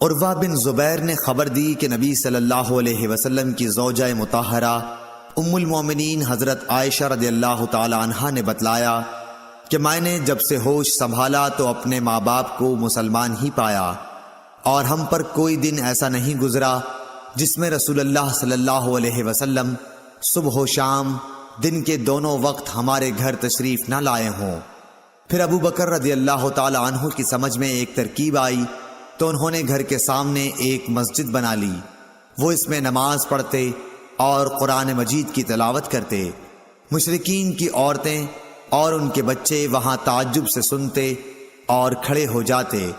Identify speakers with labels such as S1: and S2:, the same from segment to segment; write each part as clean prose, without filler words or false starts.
S1: عروہ بن زبیر نے خبر دی کہ نبی صلی اللہ علیہ وسلم کی زوجہ مطہرہ ام المومنین حضرت عائشہ رضی اللہ تعالی عنہا نے بتلایا کہ میں نے جب سے ہوش سنبھالا تو اپنے ماں باپ کو مسلمان ہی پایا، اور ہم پر کوئی دن ایسا نہیں گزرا جس میں رسول اللہ صلی اللہ علیہ وسلم صبح و شام دن کے دونوں وقت ہمارے گھر تشریف نہ لائے ہوں۔ پھر ابو بکر رضی اللہ تعالی عنہ کی سمجھ میں ایک ترکیب آئی تو انہوں نے گھر کے سامنے ایک مسجد بنا لی، وہ اس میں نماز پڑھتے اور قرآن مجید کی تلاوت کرتے۔ مشرکین کی عورتیں اور ان کے بچے وہاں تعجب سے سنتے اور کھڑے ہو جاتے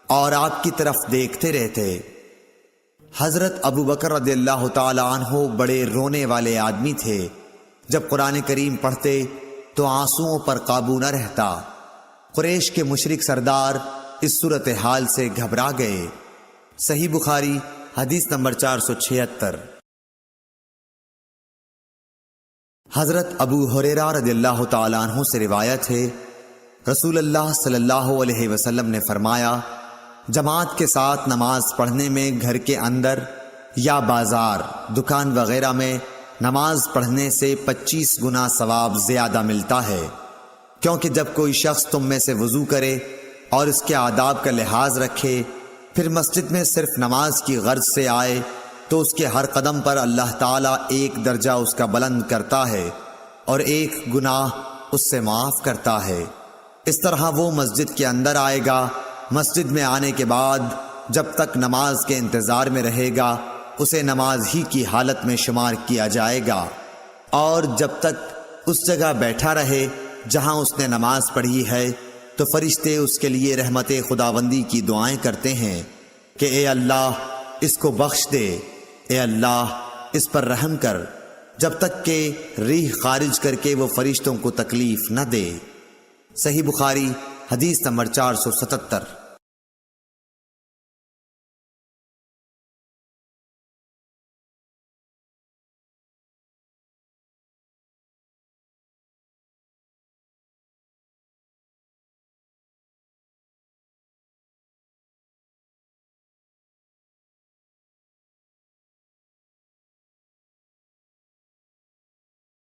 S1: اور آپ کی طرف دیکھتے رہتے۔ حضرت ابو بکر رضی اللہ تعالی عنہ بڑے رونے والے آدمی تھے، جب قرآن کریم پڑھتے تو آنسوؤں پر قابو نہ رہتا۔ قریش کے مشرک سردار اس صورتحال سے گھبرا گئے۔ صحیح بخاری حدیث نمبر 476۔ حضرت ابو ہریرہ رضی اللہ تعالیٰ عنہ سے روایت ہے، رسول اللہ صلی اللہ علیہ وسلم نے فرمایا، جماعت کے ساتھ نماز پڑھنے میں گھر کے اندر یا بازار، دکان وغیرہ میں نماز پڑھنے سے 25 گنا ثواب زیادہ ملتا ہے، کیونکہ جب کوئی شخص تم میں سے وضو کرے اور اس کے آداب کا لحاظ رکھے، پھر مسجد میں صرف نماز کی غرض سے آئے تو اس کے ہر قدم پر اللہ تعالیٰ ایک درجہ اس کا بلند کرتا ہے اور ایک گناہ اس سے معاف کرتا ہے۔ اس طرح وہ مسجد کے اندر آئے گا، مسجد میں آنے کے بعد جب تک نماز کے انتظار میں رہے گا اسے نماز ہی کی حالت میں شمار کیا جائے گا، اور جب تک اس جگہ بیٹھا رہے جہاں اس نے نماز پڑھی ہے تو فرشتے اس کے لیے رحمت خداوندی کی دعائیں کرتے ہیں کہ اے اللہ اس کو بخش دے، اے اللہ اس پر رحم کر، جب تک کہ ریح خارج کر کے وہ فرشتوں کو تکلیف نہ دے۔ صحیح بخاری حدیث نمبر 477۔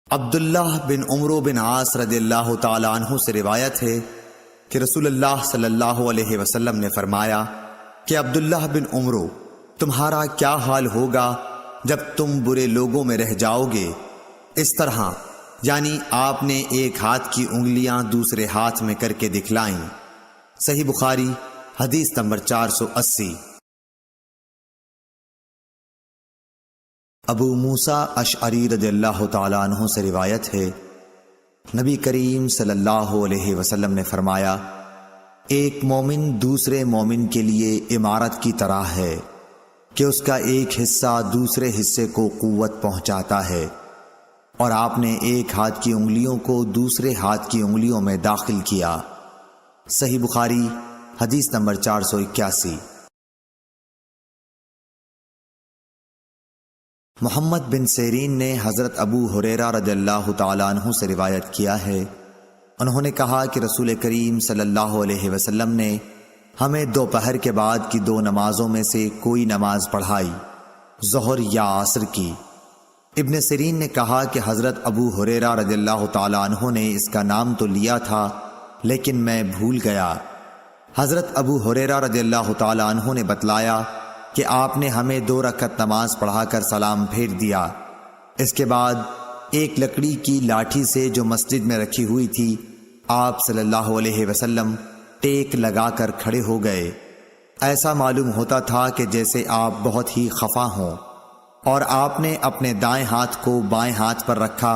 S1: عبداللہ بن عمرو بن عاص رضی اللہ تعالی عنہ سے روایت ہے کہ رسول اللہ صلی اللہ علیہ وسلم نے فرمایا کہ عبداللہ بن عمرو، تمہارا کیا حال ہوگا جب تم برے لوگوں میں رہ جاؤ گے، اس طرح یعنی آپ نے ایک ہاتھ کی انگلیاں دوسرے ہاتھ میں کر کے دکھلائیں۔ صحیح بخاری حدیث نمبر 480۔ ابو موسیٰ اشعری رضی اللہ تعالیٰ عنہ سے روایت ہے، نبی کریم صلی اللہ علیہ وسلم نے فرمایا، ایک مومن دوسرے مومن کے لیے عمارت کی طرح ہے کہ اس کا ایک حصہ دوسرے حصے کو قوت پہنچاتا ہے، اور آپ نے ایک ہاتھ کی انگلیوں کو دوسرے ہاتھ کی انگلیوں میں داخل کیا۔ صحیح بخاری حدیث نمبر 481۔ محمد بن سیرین نے حضرت ابو ہریرہ رضی اللہ تعالیٰ عنہ سے روایت کیا ہے، انہوں نے کہا کہ رسول کریم صلی اللہ علیہ وسلم نے ہمیں دوپہر کے بعد کی 2 نمازوں میں سے کوئی نماز پڑھائی، ظہر یا عصر کی۔ ابن سیرین نے کہا کہ حضرت ابو ہریرہ رضی اللہ تعالیٰ عنہ نے اس کا نام تو لیا تھا لیکن میں بھول گیا۔ حضرت ابو ہریرہ رضی اللہ تعالیٰ عنہ نے بتلایا کہ آپ نے ہمیں 2 رکعت نماز پڑھا کر سلام پھیر دیا، اس کے بعد ایک لکڑی کی لاٹھی سے جو مسجد میں رکھی ہوئی تھی آپ صلی اللہ علیہ وسلم ٹیک لگا کر کھڑے ہو گئے۔ ایسا معلوم ہوتا تھا کہ جیسے آپ بہت ہی خفا ہوں، اور آپ نے اپنے دائیں ہاتھ کو بائیں ہاتھ پر رکھا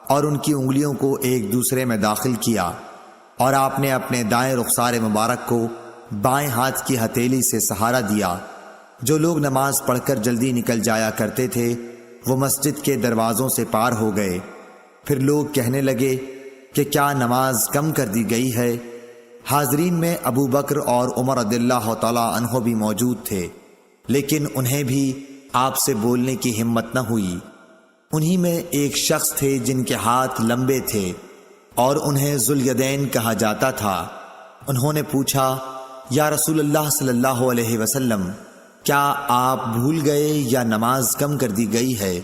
S1: اور ان کی انگلیوں کو ایک دوسرے میں داخل کیا، اور آپ نے اپنے دائیں رخسار مبارک کو بائیں ہاتھ کی ہتھیلی سے سہارا دیا۔ جو لوگ نماز پڑھ کر جلدی نکل جایا کرتے تھے وہ مسجد کے دروازوں سے پار ہو گئے۔ پھر لوگ کہنے لگے کہ کیا نماز کم کر دی گئی ہے؟ حاضرین میں ابو بکر اور عمر رضی اللہ تعالیٰ عنہ بھی موجود تھے، لیکن انہیں بھی آپ سے بولنے کی ہمت نہ ہوئی۔ انہی میں ایک شخص تھے جن کے ہاتھ لمبے تھے اور انہیں ذوالیدین کہا جاتا تھا۔ انہوں نے پوچھا، یا رسول اللہ صلی اللہ علیہ وسلم، کیا آپ بھول گئے یا نماز کم کر دی گئی ہے؟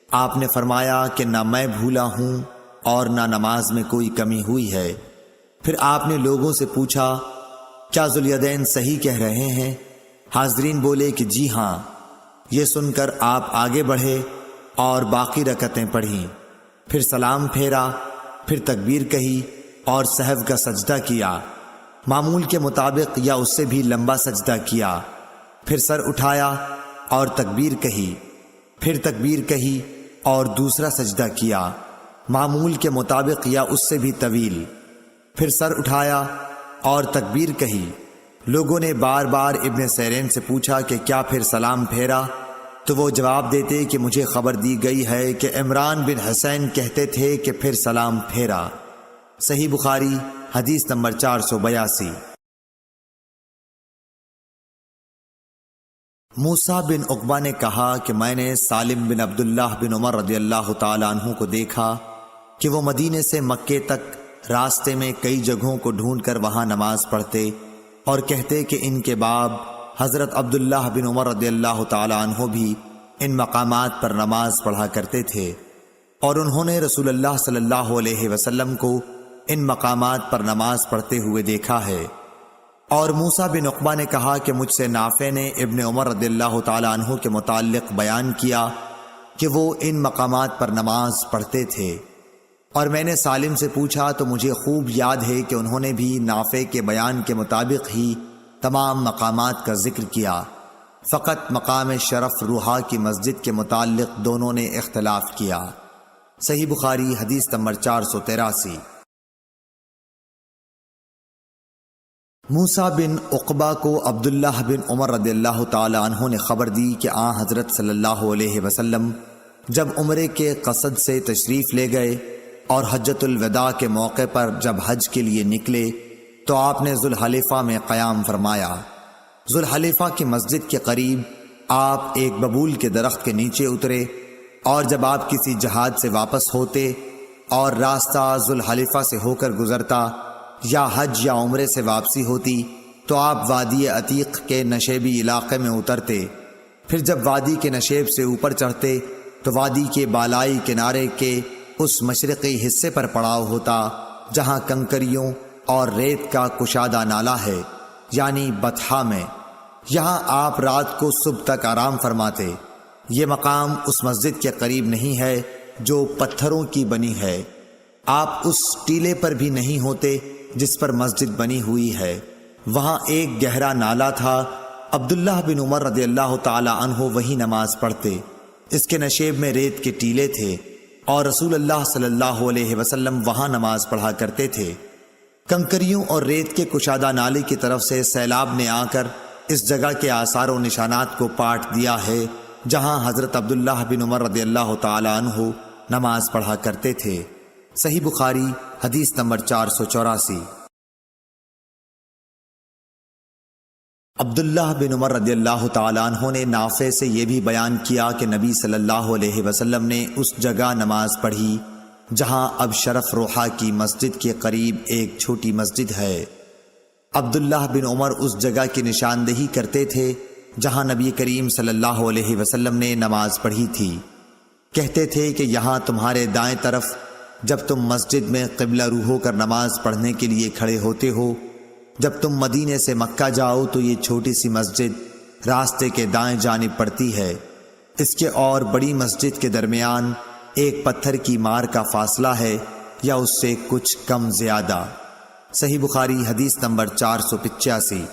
S1: آپ نے فرمایا کہ نہ میں بھولا ہوں اور نہ نماز میں کوئی کمی ہوئی ہے۔ پھر آپ نے لوگوں سے پوچھا، کیا ذوالیدین صحیح کہہ رہے ہیں؟ حاضرین بولے کہ جی ہاں۔ یہ سن کر آپ آگے بڑھے اور باقی رکعتیں پڑھیں، پھر سلام پھیرا، پھر تکبیر کہی اور سہو کا سجدہ کیا، معمول کے مطابق یا اس سے بھی لمبا سجدہ کیا، پھر سر اٹھایا اور تکبیر کہی، پھر تکبیر کہی اور دوسرا سجدہ کیا، معمول کے مطابق یا اس سے بھی طویل، پھر سر اٹھایا اور تکبیر کہی۔ لوگوں نے بار بار ابن سیرین سے پوچھا کہ کیا پھر سلام پھیرا؟ تو وہ جواب دیتے کہ مجھے خبر دی گئی ہے کہ عمران بن حسین کہتے تھے کہ پھر سلام پھیرا۔ صحیح بخاری حدیث نمبر 482۔ موسیٰ بن عقبہ نے کہا کہ میں نے سالم بن عبداللہ بن عمر رضی اللہ تعالیٰ عنہ کو دیکھا کہ وہ مدینے سے مکے تک راستے میں کئی جگہوں کو ڈھونڈ کر وہاں نماز پڑھتے اور کہتے کہ ان کے باب حضرت عبداللہ بن عمر رضی اللہ تعالیٰ عنہ بھی ان مقامات پر نماز پڑھا کرتے تھے، اور انہوں نے رسول اللہ صلی اللہ علیہ وسلم کو ان مقامات پر نماز پڑھتے ہوئے دیکھا ہے۔ اور موسیٰ بن عقبہ نے کہا کہ مجھ سے نافع نے ابن عمر رضی اللہ تعالیٰ عنہ کے متعلق بیان کیا کہ وہ ان مقامات پر نماز پڑھتے تھے، اور میں نے سالم سے پوچھا تو مجھے خوب یاد ہے کہ انہوں نے بھی نافع کے بیان کے مطابق ہی تمام مقامات کا ذکر کیا، فقط مقام شرف روحا کی مسجد کے متعلق دونوں نے اختلاف کیا۔ صحیح بخاری حدیث نمبر 483۔ موسیٰ بن عقبہ کو عبداللہ بن عمر رضی اللہ تعالی عنہ نے خبر دی کہ حضرت صلی اللہ علیہ وسلم جب عمرے کے قصد سے تشریف لے گئے اور حجۃ الوداع کے موقع پر جب حج کے لیے نکلے تو آپ نے ذوالحلیفہ میں قیام فرمایا۔ ذوالحلیفہ کی مسجد کے قریب آپ ایک ببول کے درخت کے نیچے اترے، اور جب آپ کسی جہاد سے واپس ہوتے اور راستہ ذوالحلیفہ سے ہو کر گزرتا یا حج یا عمرے سے واپسی ہوتی تو آپ وادی عتیق کے نشیبی علاقے میں اترتے، پھر جب وادی کے نشیب سے اوپر چڑھتے تو وادی کے بالائی کنارے کے اس مشرقی حصے پر پڑاؤ ہوتا جہاں کنکریوں اور ریت کا کشادہ نالہ ہے، یعنی بطحا میں۔ یہاں آپ رات کو صبح تک آرام فرماتے۔ یہ مقام اس مسجد کے قریب نہیں ہے جو پتھروں کی بنی ہے، آپ اس ٹیلے پر بھی نہیں ہوتے جس پر مسجد بنی ہوئی ہے۔ وہاں ایک گہرا نالہ تھا، عبداللہ بن عمر رضی اللہ تعالی عنہ وہی نماز پڑھتے۔ اس کے نشیب میں ریت کے ٹیلے تھے اور رسول اللہ صلی اللہ علیہ وسلم وہاں نماز پڑھا کرتے تھے۔ کنکریوں اور ریت کے کشادہ نالے کی طرف سے سیلاب نے آ کر اس جگہ کے آثار و نشانات کو پاٹ دیا ہے جہاں حضرت عبداللہ بن عمر رضی اللہ تعالی عنہ نماز پڑھا کرتے تھے۔ صحیح بخاری حدیث نمبر 484۔ عبداللہ بن عمر رضی اللہ تعالیٰ عنہ نے نافع سے یہ بھی بیان کیا کہ نبی صلی اللہ علیہ وسلم نے اس جگہ نماز پڑھی جہاں اب شرف روحا کی مسجد کے قریب ایک چھوٹی مسجد ہے۔ عبداللہ بن عمر اس جگہ کی نشاندہی کرتے تھے جہاں نبی کریم صلی اللہ علیہ وسلم نے نماز پڑھی تھی۔ کہتے تھے کہ یہاں تمہارے دائیں طرف جب تم مسجد میں قبلہ رو ہو کر نماز پڑھنے کے لیے کھڑے ہوتے ہو، جب تم مدینے سے مکہ جاؤ تو یہ چھوٹی سی مسجد راستے کے دائیں جانب پڑتی ہے، اس کے اور بڑی مسجد کے درمیان ایک پتھر کی مار کا فاصلہ ہے یا اس سے کچھ کم زیادہ۔ صحیح بخاری حدیث نمبر 485۔